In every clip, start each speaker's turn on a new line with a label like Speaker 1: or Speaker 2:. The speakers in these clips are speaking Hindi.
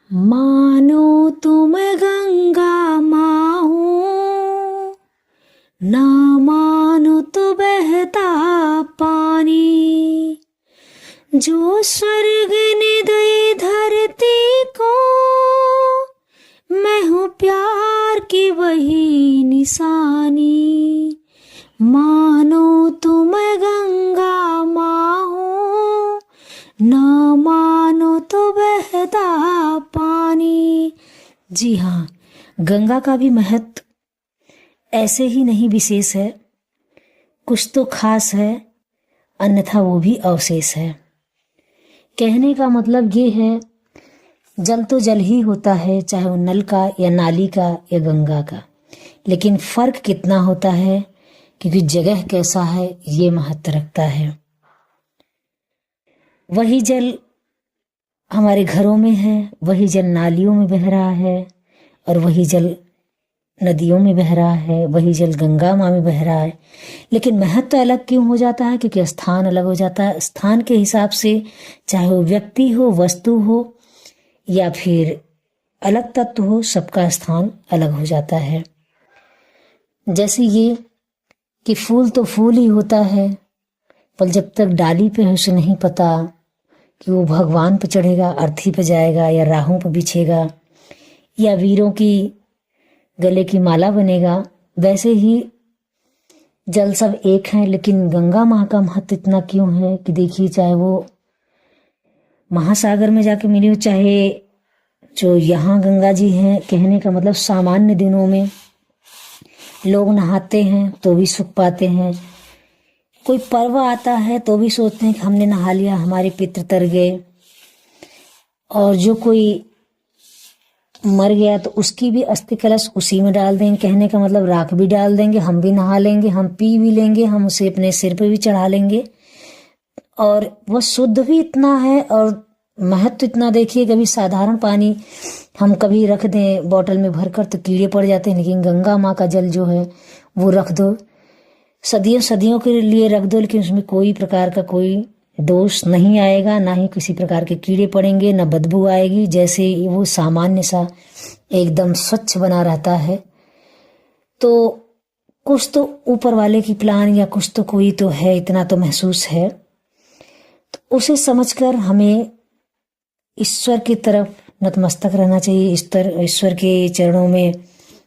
Speaker 1: मानो तुम गंगा माँ हो, ना मानो तो बहता पानी, जो स्वर्ग ने दी धरती को, मैं हूँ प्यार की वही निशानी। मानो तुम गंगा माँ हो, ना मानो तो बहता पानी। जी हाँ, गंगा का भी महत्व ऐसे ही नहीं विशेष है, कुछ तो खास है, अन्यथा वो भी अवशेष है। कहने का मतलब ये है, जल तो जल ही होता है, चाहे वो नल का या नाली का या गंगा का, लेकिन फर्क कितना होता है, क्योंकि जगह कैसा है ये महत्व रखता है। वही जल हमारे घरों में है, वही जल नालियों में बह रहा है, और वही जल नदियों में बह रहा है, वही जल गंगा माँ में बह रहा है, लेकिन महत्व अलग क्यों हो जाता है? क्योंकि स्थान अलग हो जाता है। स्थान के हिसाब से चाहे वो व्यक्ति हो, वस्तु हो या फिर अलग तत्व हो, सबका स्थान अलग हो जाता है। जैसे ये कि फूल तो फूल ही होता है, पर जब तक डाली पे है उसे नहीं पता कि वो भगवान पे चढ़ेगा, अर्थी पे जाएगा, या राहों पे बिछेगा, या वीरों की गले की माला बनेगा। वैसे ही जल सब एक हैं, लेकिन गंगा माँ का महत्व इतना क्यों है कि देखिए, चाहे वो महासागर में जाके मिली हो, चाहे जो यहाँ गंगा जी हैं, कहने का मतलब सामान्य दिनों में लोग नहाते हैं तो भी सुख पाते हैं। कोई पर्व आता है तो भी सोचते हैं कि हमने नहा लिया, हमारे पितृ तर गए। और जो कोई मर गया तो उसकी भी अस्थि कलश उसी में डाल देंगे, कहने का मतलब राख भी डाल देंगे, हम भी नहा लेंगे, हम पी भी लेंगे, हम उसे अपने सिर पे भी चढ़ा लेंगे। और वह शुद्ध भी इतना है और महत्व इतना। देखिए, कभी साधारण पानी हम कभी रख दें बोतल में भरकर तो कीड़े पड़ जाते हैं, लेकिन गंगा माँ का जल जो है वो रख दो, सदियों सदियों के लिए रख दो, लेकिन उसमें कोई प्रकार का कोई दोष नहीं आएगा, ना ही किसी प्रकार के कीड़े पड़ेंगे, ना बदबू आएगी। जैसे वो सामान्य सा एकदम स्वच्छ बना रहता है। तो कुछ तो ऊपर वाले की प्लान या कुछ तो कोई तो है, इतना तो महसूस है। तो उसे समझकर हमें ईश्वर की तरफ नतमस्तक रहना चाहिए, ईश्वर के चरणों में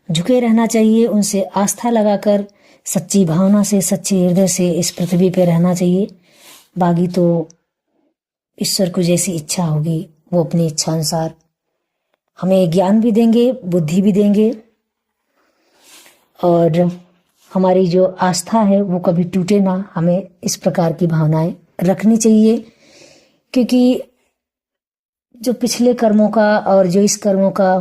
Speaker 1: झुके रहना चाहिए, उनसे आस्था लगाकर सच्ची भावना से, सच्चे हृदय से इस पृथ्वी पे रहना चाहिए। बाकी तो ईश्वर को जैसी इच्छा होगी वो अपनी इच्छा अनुसार हमें ज्ञान भी देंगे, बुद्धि भी देंगे, और हमारी जो आस्था है वो कभी टूटे ना। हमें इस प्रकार की भावनाएं रखनी चाहिए, क्योंकि जो पिछले कर्मों का और जो इस कर्मों का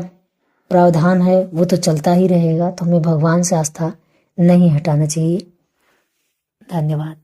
Speaker 1: प्रावधान है वो तो चलता ही रहेगा। तो हमें भगवान से आस्था नहीं हटाना चाहिए। धन्यवाद।